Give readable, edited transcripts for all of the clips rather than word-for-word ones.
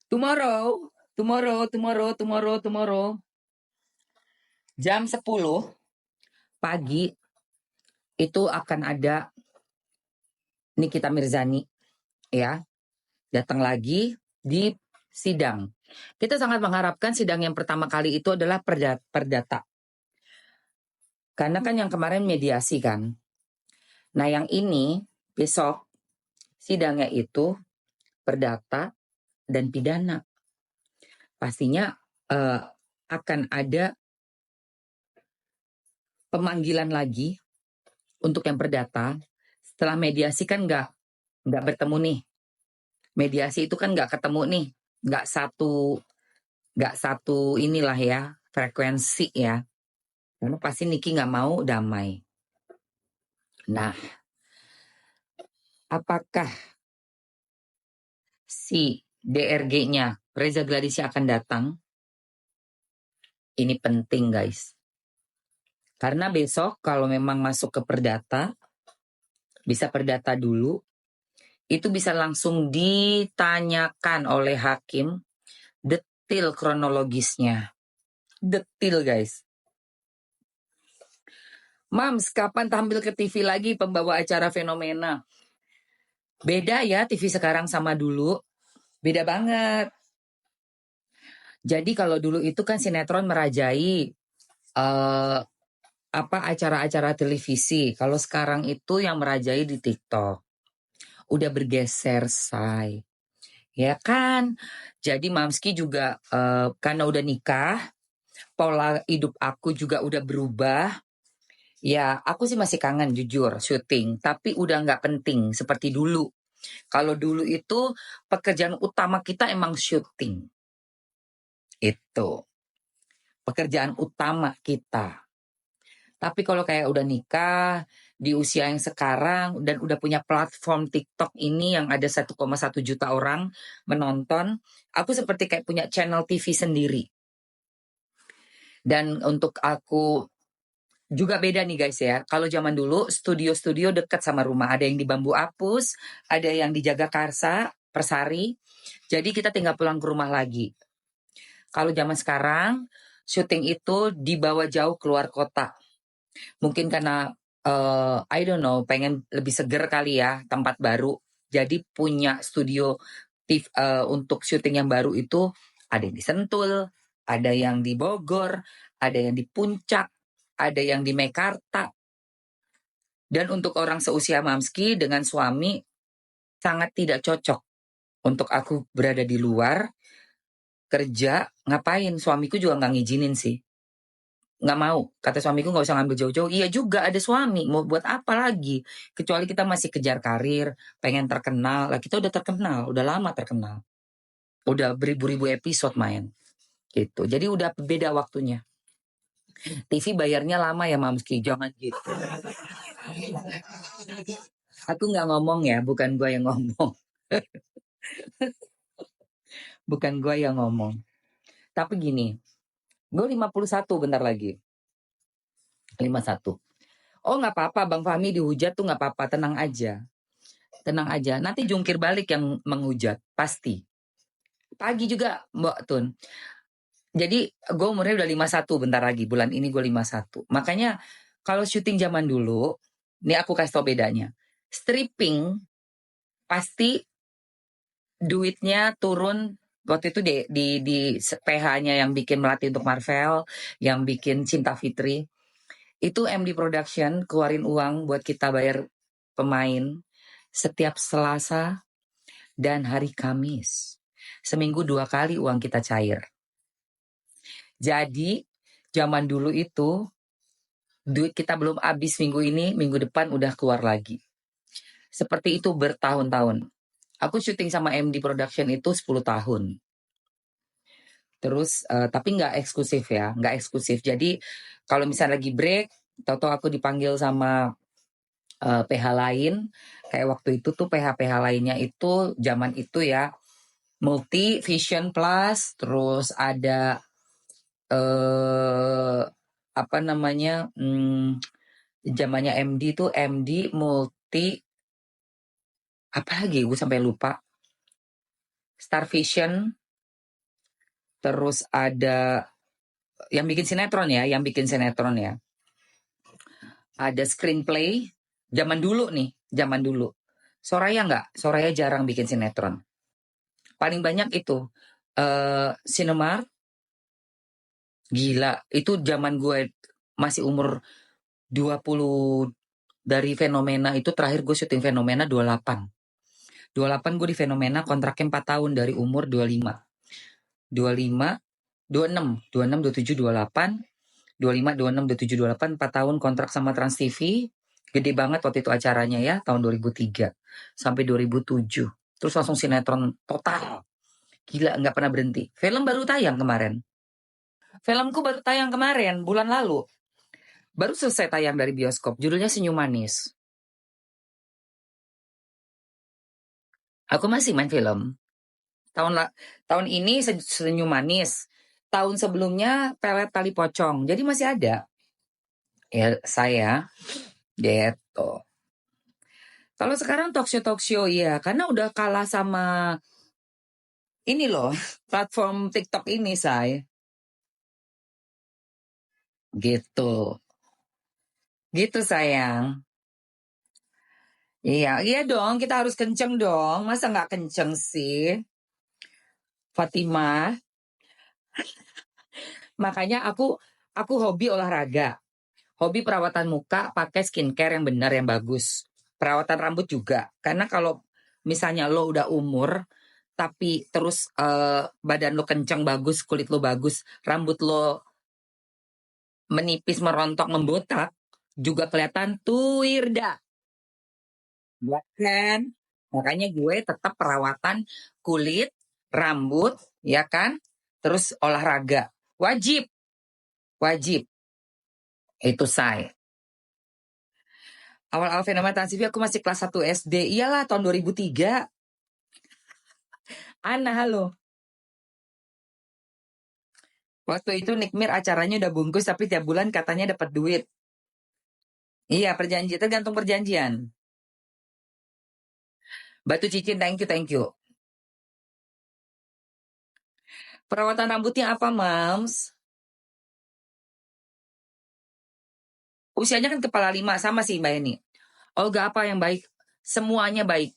Tomorrow. Jam 10 pagi itu akan ada Nikita Mirzani, ya, datang lagi di sidang. Kita sangat mengharapkan sidang yang pertama kali itu adalah perdata. Karena kan yang kemarin mediasi kan. Nah yang ini besok sidangnya itu perdata dan pidana. Pastinya akan ada pemanggilan lagi untuk yang perdata. Setelah mediasi kan nggak bertemu nih. Mediasi itu kan nggak ketemu nih, nggak satu inilah ya frekuensi ya. Karena pasti Niki nggak mau damai. Nah, apakah si DRG-nya Reza Gladisnya akan datang? Ini penting guys. Karena besok kalau memang masuk ke perdata, bisa perdata dulu, itu bisa langsung ditanyakan oleh hakim detil kronologisnya. Detil guys. Mams, kapan tampil ke TV lagi pembawa acara Fenomena? Beda ya TV sekarang sama dulu. Beda banget. Jadi kalau dulu itu kan sinetron merajai acara-acara televisi. Kalau sekarang itu yang merajai di TikTok. Udah bergeser, say. Ya kan? Jadi Mamski juga karena udah nikah, pola hidup aku juga udah berubah. Ya, aku sih masih kangen jujur syuting, tapi udah nggak penting seperti dulu. Kalau dulu itu pekerjaan utama kita emang syuting. Itu pekerjaan utama kita. Tapi kalau kayak udah nikah, di usia yang sekarang, dan udah punya platform TikTok ini yang ada 1,1 juta orang menonton, aku seperti kayak punya channel TV sendiri. Dan untuk aku juga beda nih guys ya. Kalau zaman dulu studio-studio dekat sama rumah. Ada yang di Bambu Apus, ada yang di Jagakarsa, Persari. Jadi kita tinggal pulang ke rumah lagi. Kalau zaman sekarang, syuting itu dibawa jauh keluar kota. Mungkin karena, I don't know, pengen lebih seger kali ya, tempat baru. Jadi punya studio untuk syuting yang baru itu ada yang di Sentul, ada yang di Bogor, ada yang di Puncak, ada yang di Mekarta. Dan untuk orang seusia Mamski dengan suami sangat tidak cocok untuk aku berada di luar kerja. Ngapain? Suamiku juga nggak ngizinin sih. Nggak mau. Kata suamiku nggak usah ngambil jauh-jauh. Iya juga ada suami. Mau buat apa lagi? Kecuali kita masih kejar karir, pengen terkenal. Lah kita udah terkenal, udah lama terkenal. Udah beribu-ribu episode main. Gitu. Jadi udah beda waktunya. TV bayarnya lama ya Mamski, jangan gitu. Aku nggak ngomong ya, bukan gue yang ngomong. Bukan gue yang ngomong. Tapi gini, gue 51 bentar lagi. 51. Oh nggak apa-apa, Bang Fahmi dihujat tuh nggak apa-apa, tenang aja. Tenang aja, nanti jungkir balik yang menghujat, pasti. Pagi juga, Mbak Tun. Jadi gue umurnya udah 51 bentar lagi, bulan ini gue 51. Makanya kalau syuting zaman dulu, ini aku kasih tau bedanya. Stripping, pasti duitnya turun. Waktu itu di PH-nya yang bikin Melati untuk Marvel, yang bikin Cinta Fitri, itu MD Production keluarin uang buat kita bayar pemain setiap Selasa dan hari Kamis. Seminggu 2 kali uang kita cair. Jadi zaman dulu itu duit kita belum habis minggu ini, minggu depan udah keluar lagi. Seperti itu bertahun-tahun. Aku syuting sama MD Production itu 10 tahun. Terus tapi nggak eksklusif ya, nggak eksklusif. Jadi kalau misalnya lagi break, tahu-tahu aku dipanggil sama PH lain, kayak waktu itu tuh PH-PH lainnya itu zaman itu ya, Multi, Vision Plus, terus ada apa namanya, zamannya MD tuh MD, Multi, apa lagi gue sampai lupa, Star Vision, Terus ada yang bikin sinetron ya, Ada screenplay, zaman dulu nih, zaman dulu. Soraya nggak? Soraya jarang bikin sinetron. Paling banyak itu Sinemar, gila. Itu zaman gue masih umur 20, dari Fenomena itu terakhir gue syuting Fenomena 28. 28 gue di Fenomena kontraknya 4 tahun dari umur 25. 25, 26, 26, 27, 28, 25, 26, 27, 28, 4 tahun kontrak sama Trans TV. Gede banget waktu itu acaranya ya, tahun 2003 sampai 2007. Terus langsung sinetron total. Gila, nggak pernah berhenti. Film baru tayang kemarin. Filmku baru tayang kemarin, bulan lalu. Baru selesai tayang dari bioskop. Judulnya Senyum Manis. Aku masih main film. Tahun ini Senyum Manis. Tahun sebelumnya Pelet Tali Pocong. Jadi masih ada. Ya, saya gitu. Kalau sekarang talk show ya, karena udah kalah sama ini loh, platform TikTok ini, saya. Gitu. Gitu, sayang. Iya, iya dong, kita harus kenceng dong. Masa nggak kenceng sih, Fatimah? Makanya aku hobi olahraga. Hobi perawatan muka, pakai skincare yang benar, yang bagus. Perawatan rambut juga. Karena kalau misalnya lo udah umur, tapi terus badan lo kencang bagus, kulit lo bagus, rambut lo menipis, merontok, membotak, juga kelihatan tuir dah. Kan? Makanya gue tetap perawatan kulit, rambut, ya kan? Terus olahraga. Wajib, wajib. Itu saya. Awal-awal fenomena transisi aku masih kelas 1 SD. Iyalah, tahun 2003. Ana, halo. Waktu itu Nikmir acaranya udah bungkus, tapi tiap bulan katanya dapat duit. Iya, perjanjian, tergantung perjanjian. Batu Cicin, thank you, thank you. Perawatan rambutnya apa, Mams? Usianya kan kepala 5, sama sih Mbak Eni. Olga, apa yang baik? Semuanya baik.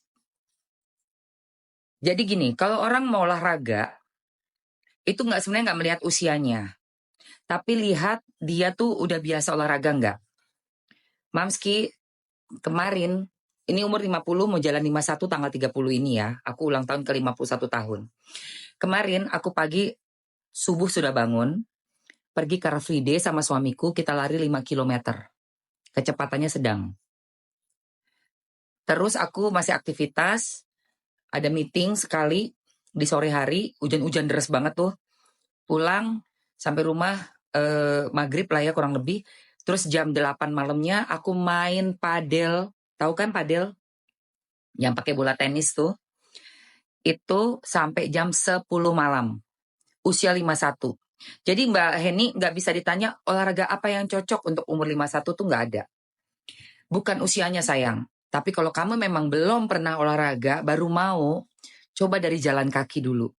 Jadi gini, kalau orang mau olahraga, itu sebenarnya nggak melihat usianya. Tapi lihat dia tuh udah biasa olahraga nggak. Mamski, kemarin, ini umur 50, mau jalan 51 tanggal 30 ini ya. Aku ulang tahun ke 51 tahun. Kemarin aku pagi, subuh sudah bangun, pergi ke Car Free Day sama suamiku, kita lari 5 kilometer. Kecepatannya sedang. Terus aku masih aktivitas, ada meeting sekali di sore hari, hujan-hujan deras banget tuh. Pulang sampai rumah maghrib lah ya kurang lebih. Terus jam 8 malamnya aku main padel. Tahu kan padel? Yang pakai bola tenis tuh. Itu sampai jam 10 malam. Usia 51. Jadi Mbak Heni nggak bisa ditanya olahraga apa yang cocok untuk umur 51 tuh nggak ada. Bukan usianya sayang. Tapi kalau kamu memang belum pernah olahraga, baru mau, coba dari jalan kaki dulu.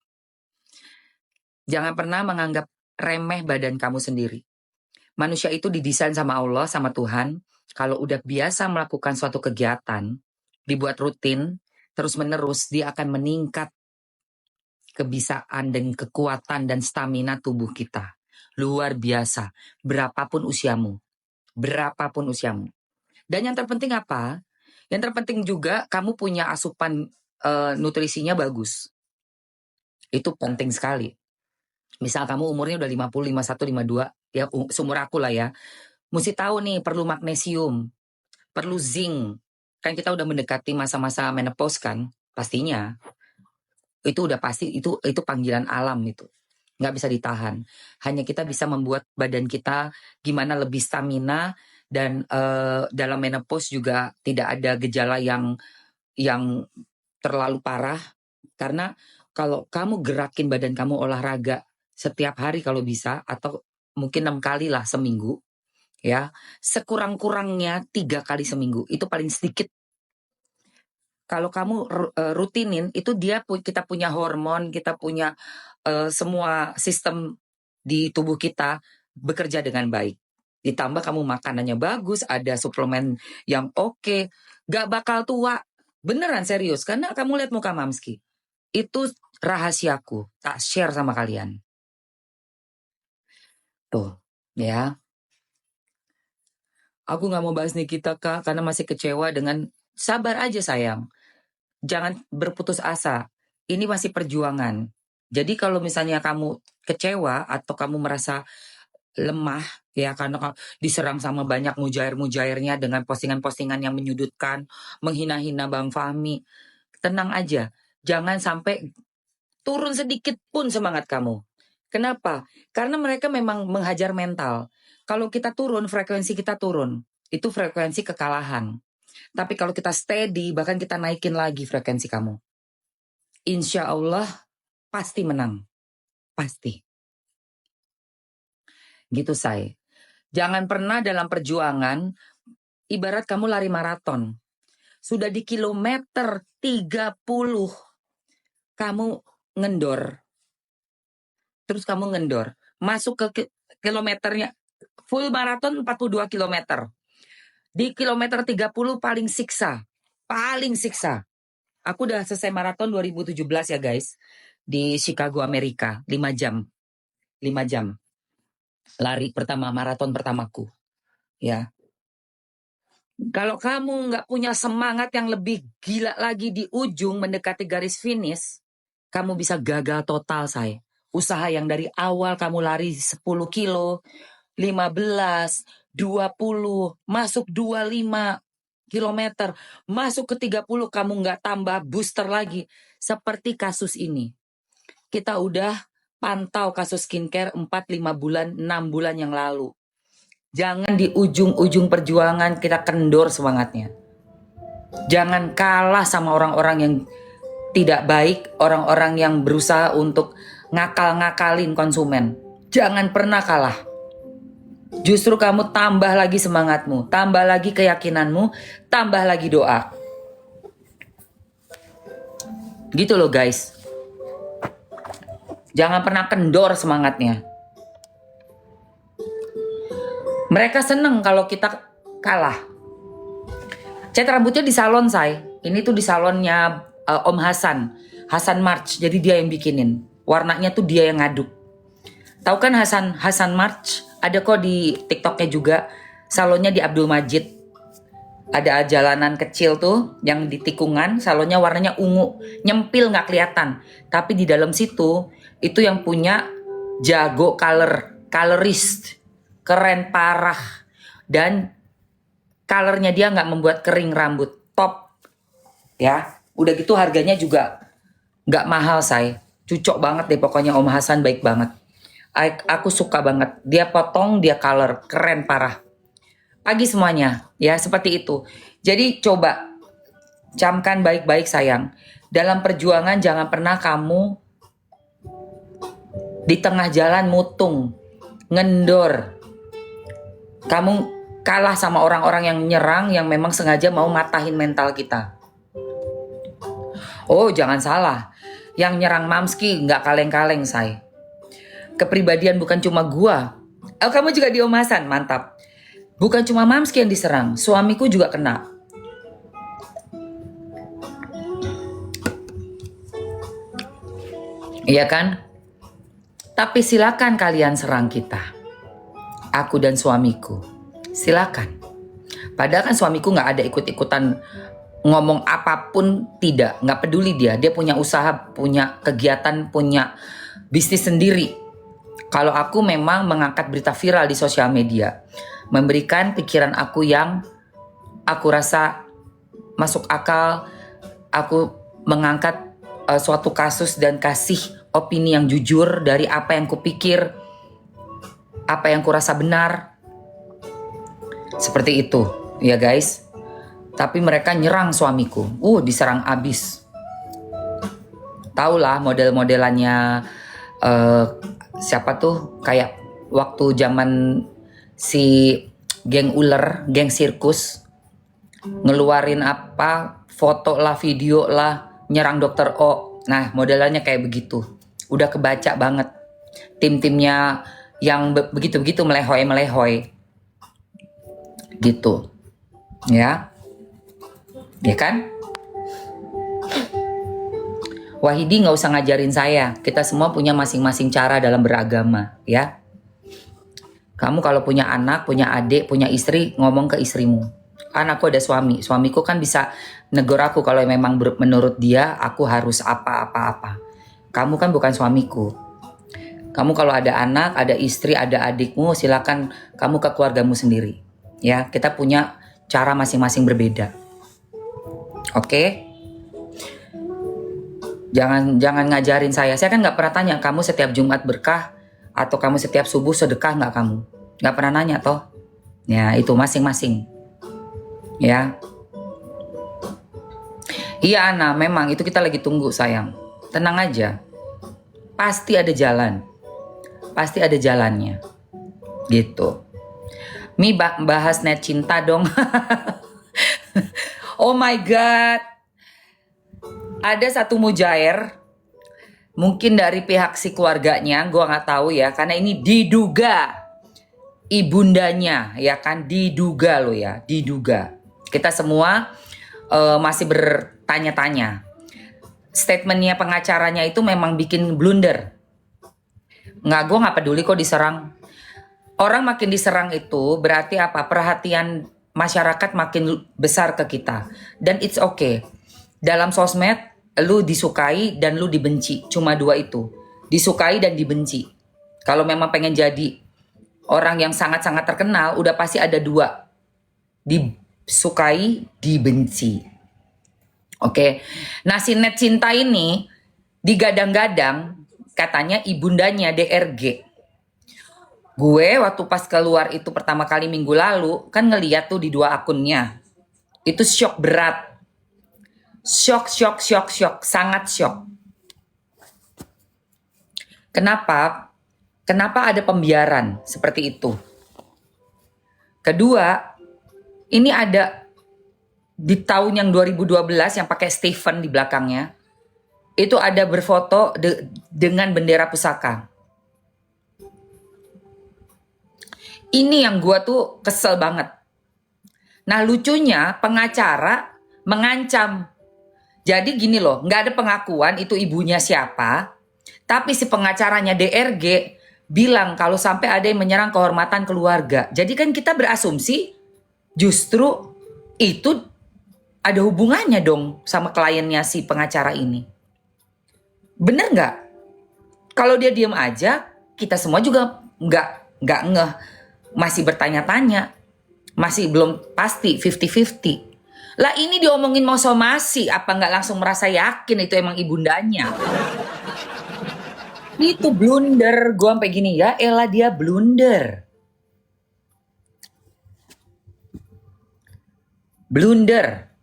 Jangan pernah menganggap remeh badan kamu sendiri. Manusia itu didesain sama Allah, sama Tuhan. Kalau udah biasa melakukan suatu kegiatan, dibuat rutin, terus-menerus, dia akan meningkat kebisaan dan kekuatan dan stamina tubuh kita. Luar biasa. Berapapun usiamu. Berapapun usiamu. Dan yang terpenting apa? Yang terpenting juga kamu punya asupan nutrisinya bagus. Itu penting sekali. Misal kamu umurnya udah 50, 51, 52, ya seumur aku lah ya. Mesti tahu nih perlu magnesium, perlu zinc. Kan kita udah mendekati masa-masa menopause kan, pastinya. Itu udah pasti, itu panggilan alam itu. Nggak bisa ditahan. Hanya kita bisa membuat badan kita gimana lebih stamina dan dalam menopause juga tidak ada gejala yang terlalu parah. Karena kalau kamu gerakin badan kamu olahraga setiap hari kalau bisa, atau mungkin 6 kali lah seminggu, ya sekurang-kurangnya 3 kali seminggu, itu paling sedikit. Kalau kamu rutinin, itu kita punya hormon, kita punya semua sistem di tubuh kita bekerja dengan baik. Ditambah kamu makanannya bagus, ada suplemen yang oke, gak bakal tua. Beneran serius, karena kamu lihat muka Mamski. Itu rahasiaku, tak share sama kalian. Tuh, ya. Aku gak mau bahas Nikita, Kak, karena masih kecewa dengan sabar aja sayang. Jangan berputus asa. Ini masih perjuangan. Jadi kalau misalnya kamu kecewa atau kamu merasa lemah, ya karena diserang sama banyak mujair-mujairnya dengan postingan-postingan yang menyudutkan, menghina-hina Bang Fahmi, tenang aja. Jangan sampai turun sedikit pun semangat kamu. Kenapa? Karena mereka memang menghajar mental. Kalau kita turun, frekuensi kita turun. Itu frekuensi kekalahan. Tapi kalau kita steady, bahkan kita naikin lagi frekuensi kamu. Insya Allah pasti menang. Pasti. Gitu saya. Jangan pernah dalam perjuangan, ibarat kamu lari maraton. Sudah di kilometer 30, kamu ngendor. Terus kamu ngendor. Masuk ke kilometernya, full maraton 42 kilometer. Di kilometer 30 paling siksa. Paling siksa. Aku udah selesai maraton 2017 ya guys. Di Chicago, Amerika. 5 jam. 5 jam. Lari pertama, maraton pertamaku. Ya. Kalau kamu nggak punya semangat yang lebih gila lagi di ujung mendekati garis finish, kamu bisa gagal total, say. Usaha yang dari awal kamu lari 10 kilo, 15, 20, masuk 25 kilometer, masuk ke 30 kamu nggak tambah booster lagi. Seperti kasus ini. Kita udah pantau kasus skincare 4-5 bulan, 6 bulan yang lalu. Jangan di ujung-ujung perjuangan kita kendor semangatnya. Jangan kalah sama orang-orang yang tidak baik, orang-orang yang berusaha untuk ngakal-ngakalin konsumen. Jangan pernah kalah. Justru kamu tambah lagi semangatmu, tambah lagi keyakinanmu, tambah lagi doa. Gitu loh guys. Jangan pernah kendor semangatnya. Mereka seneng kalau kita kalah. Cat rambutnya di salon, say. Ini tuh di salonnya Om Hasan. Hasan March, jadi dia yang bikinin. Warnanya tuh dia yang ngaduk. Tahu kan Hasan March? Ada kok di TikToknya juga. Salonnya di Abdul Majid. Ada jalanan kecil tuh yang di tikungan. Salonnya warnanya ungu. Nyempil gak kelihatan. Tapi di dalam situ, itu yang punya jago colorist. Keren parah. Dan colornya dia gak membuat kering rambut. Top. Ya. Udah gitu harganya juga gak mahal, say. Cucok banget deh pokoknya Om Hasan, baik banget. Aku suka banget. Dia potong, dia color. Keren parah. Pagi semuanya. Ya seperti itu. Jadi coba camkan baik-baik sayang. Dalam perjuangan jangan pernah kamu di tengah jalan mutung. Ngendor. Kamu kalah sama orang-orang yang nyerang, yang memang sengaja mau matahin mental kita. Oh jangan salah. Yang nyerang Mamski gak kaleng-kaleng, say. Kepribadian bukan cuma gua. Oh kamu juga di Om Hasan, mantap. Bukan cuma Mamski yang diserang, suamiku juga kena. Iya kan? Tapi silakan kalian serang kita. Aku dan suamiku. Silakan. Padahal kan suamiku gak ada ikut-ikutan ngomong apapun, tidak. Gak peduli dia. Dia punya usaha, punya kegiatan, punya bisnis sendiri. Kalau aku memang mengangkat berita viral di sosial media, memberikan pikiran aku yang aku rasa masuk akal, aku mengangkat suatu kasus dan kasih opini yang jujur dari apa yang kupikir, apa yang kurasa benar. Seperti itu, ya guys. Tapi mereka nyerang suamiku, diserang abis. Taulah model-modelannya siapa tuh, kayak waktu zaman si geng ular, geng sirkus, ngeluarin apa foto lah, video lah, nyerang dokter O. Nah, modelannya kayak begitu. Udah kebaca banget. Tim-timnya yang begitu-begitu melehoi-melehoi. Gitu. Ya. Ya kan? Wahidi nggak usah ngajarin saya. Kita semua punya masing-masing cara dalam beragama, ya. Kamu kalau punya anak, punya adik, punya istri, ngomong ke istrimu. Anakku ada suami. Suamiku kan bisa negur aku kalau memang menurut dia aku harus apa-apa-apa. Kamu kan bukan suamiku. Kamu kalau ada anak, ada istri, ada adikmu, silakan kamu ke keluargamu sendiri. Ya, kita punya cara masing-masing berbeda. Oke? Jangan ngajarin saya. Saya kan nggak pernah tanya kamu setiap Jumat berkah atau kamu setiap subuh sedekah nggak kamu? Nggak pernah nanya toh. Ya itu masing-masing. Ya. Iya Ana, memang itu kita lagi tunggu sayang. Tenang aja. Pasti ada jalan. Pasti ada jalannya. Gitu. Mi bahas net cinta dong. Oh my god. Ada satu mujair, mungkin dari pihak si keluarganya, gue nggak tahu ya, karena ini diduga ibundanya, ya kan, diduga lo ya, diduga. Kita semua masih bertanya-tanya. Statementnya pengacaranya itu memang bikin blunder. Gue nggak peduli kok diserang. Orang makin diserang itu berarti apa? Perhatian masyarakat makin besar ke kita, dan it's okay. Dalam sosmed lu disukai dan lu dibenci, cuma dua itu, disukai dan dibenci. Kalau memang pengen jadi orang yang sangat-sangat terkenal, udah pasti ada dua, disukai, dibenci. Oke. Nah si net cinta ini digadang-gadang katanya ibundanya DRG. Gue waktu pas keluar itu pertama kali minggu lalu kan ngeliat tuh di dua akunnya, itu shock berat. Shock, sangat shock. Kenapa? Kenapa ada pembiaran seperti itu? Kedua, ini ada di tahun yang 2012 yang pakai Stephen di belakangnya, itu ada berfoto dengan bendera pusaka. Ini yang gua tuh kesel banget. Nah lucunya pengacara mengancam. Jadi gini loh, nggak ada pengakuan itu ibunya siapa, tapi si pengacaranya DRG bilang kalau sampai ada yang menyerang kehormatan keluarga. Jadi kan kita berasumsi justru itu ada hubungannya dong sama kliennya si pengacara ini. Bener nggak? Kalau dia diam aja, kita semua juga nggak ngeh, masih bertanya-tanya, masih belum pasti 50-50. Lah ini diomongin mau somasi, apa nggak langsung merasa yakin itu emang ibundanya? Itu blunder, gue sampai gini ya, elah dia blunder. Blunder.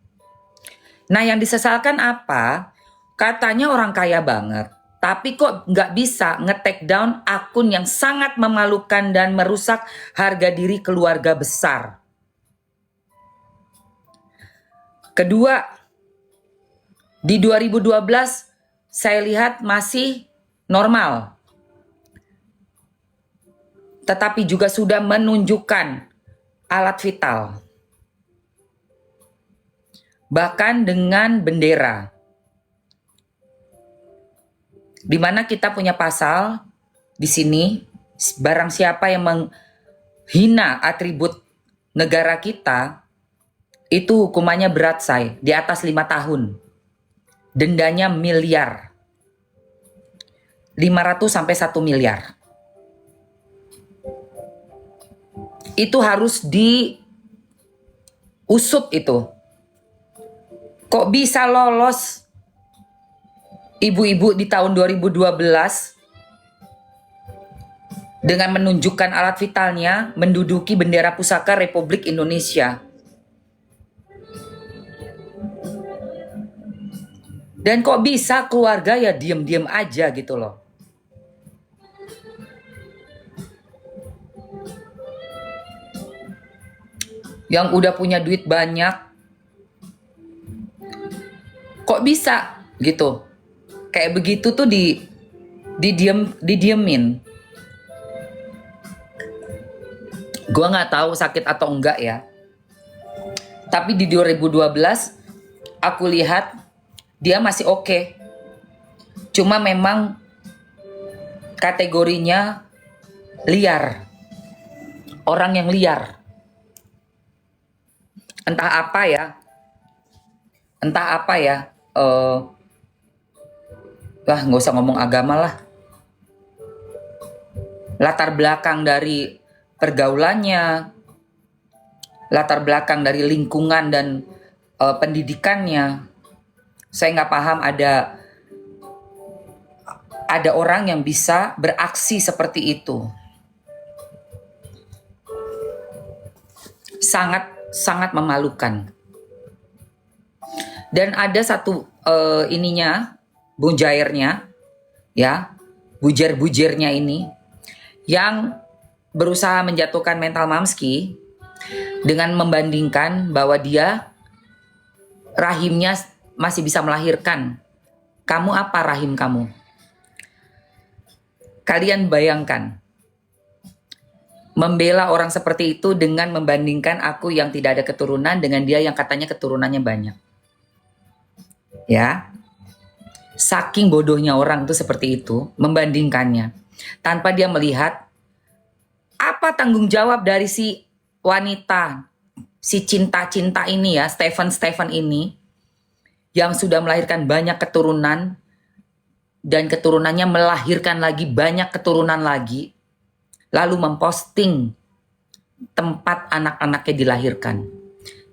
Nah yang disesalkan apa? Katanya orang kaya banget, tapi kok nggak bisa nge-take down akun yang sangat memalukan dan merusak harga diri keluarga besar. Kedua, di 2012 saya lihat masih normal. Tetapi juga sudah menunjukkan alat vital. Bahkan dengan bendera. Di mana kita punya pasal di sini, barang siapa yang menghina atribut negara kita, itu hukumannya berat say, di atas 5 tahun. Dendanya miliar. 500 sampai 1 miliar. Itu harus diusut itu. Kok bisa lolos ibu-ibu di tahun 2012 dengan menunjukkan alat vitalnya menduduki bendera pusaka Republik Indonesia. Dan kok bisa keluarga ya diem-diem aja gitu loh. Yang udah punya duit banyak, Kok bisa gitu? Kayak begitu tuh didiemin. Gua nggak tahu sakit atau enggak ya. Tapi di 2012 aku lihat dia masih oke. Cuma memang kategorinya liar. Orang yang liar. Entah apa ya. Lah nggak usah ngomong agama lah. Latar belakang dari pergaulannya, latar belakang dari lingkungan dan pendidikannya, saya nggak paham ada orang yang bisa beraksi seperti itu. Sangat memalukan. Dan ada satu bujairnya, ya, bujer-bujernya ini yang berusaha menjatuhkan mental Mamski dengan membandingkan bahwa dia rahimnya masih bisa melahirkan. Kamu apa rahim kamu? Kalian bayangkan, membela orang seperti itu dengan membandingkan aku yang tidak ada keturunan dengan dia yang katanya keturunannya banyak. Ya, saking bodohnya orang tuh seperti itu, membandingkannya tanpa dia melihat apa tanggung jawab dari si wanita, si cinta-cinta ini ya, Stephen ini, yang sudah melahirkan banyak keturunan dan keturunannya melahirkan lagi banyak keturunan lagi, lalu memposting tempat anak-anaknya dilahirkan,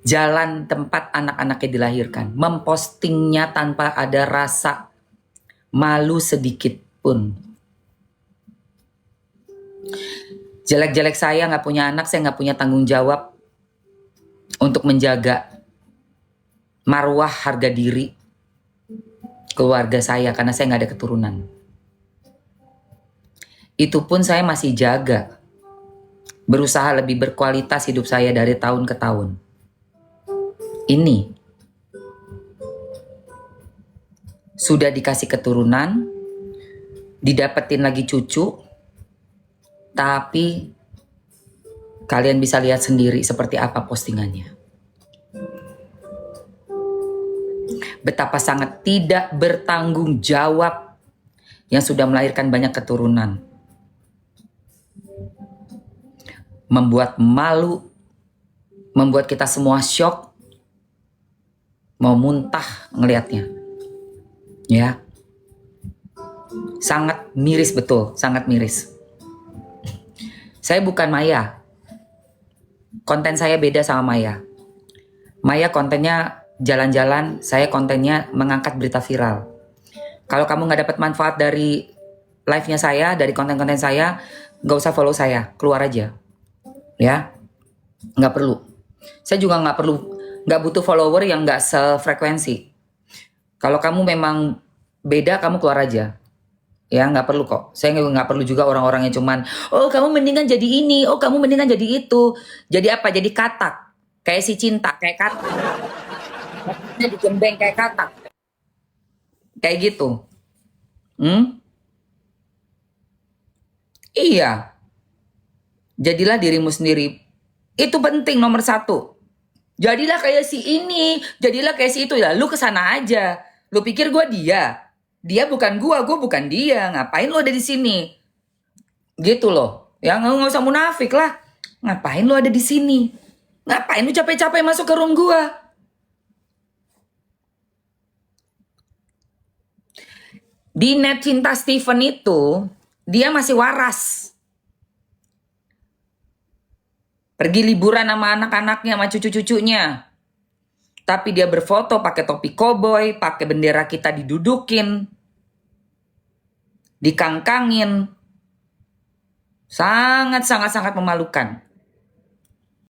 jalan tempat anak-anaknya dilahirkan, mempostingnya tanpa ada rasa malu sedikit pun. Jelek-jelek saya nggak punya anak, saya nggak punya tanggung jawab untuk menjaga marwah harga diri keluarga saya karena saya nggak ada keturunan. Itu pun saya masih jaga, berusaha lebih berkualitas hidup saya dari tahun ke tahun. Ini sudah dikasih keturunan, didapetin lagi cucu, tapi kalian bisa lihat sendiri seperti apa postingannya. Betapa sangat tidak bertanggung jawab yang sudah melahirkan banyak keturunan. Membuat malu, membuat kita semua shock, mau muntah ngelihatnya. Ya. Sangat miris betul, sangat miris. Saya bukan Maya. Konten saya beda sama Maya. Maya kontennya jalan-jalan, saya kontennya mengangkat berita viral. Kalau kamu nggak dapat manfaat dari live-nya saya, dari konten-konten saya, nggak usah follow saya, keluar aja. Ya, nggak perlu. Saya juga nggak butuh follower yang nggak sefrekuensi. Kalau kamu memang beda, kamu keluar aja. Ya, nggak perlu kok. Saya nggak perlu juga orang-orang yang cuman, oh kamu mendingan jadi ini, oh kamu mendingan jadi itu. Jadi apa? Jadi katak. Kayak si cinta, kayak katak. Jadi gembeng kayak katak. Kayak gitu. Iya. Jadilah dirimu sendiri. Itu penting nomor 1. Jadilah kayak si ini, jadilah kayak si itu. Ya, lu kesana aja. Lu pikir gue dia? Dia bukan gue bukan dia. Ngapain lu ada di sini? Gitu loh. Ya nggak usah munafik lah. Ngapain lu ada di sini? Ngapain lu capek-capek masuk ke room gue? Di net cinta Stephen itu, dia masih waras. Pergi liburan sama anak-anaknya, sama cucu-cucunya. Tapi dia berfoto pakai topi koboi, pakai bendera kita didudukin, dikangkangin. Sangat memalukan.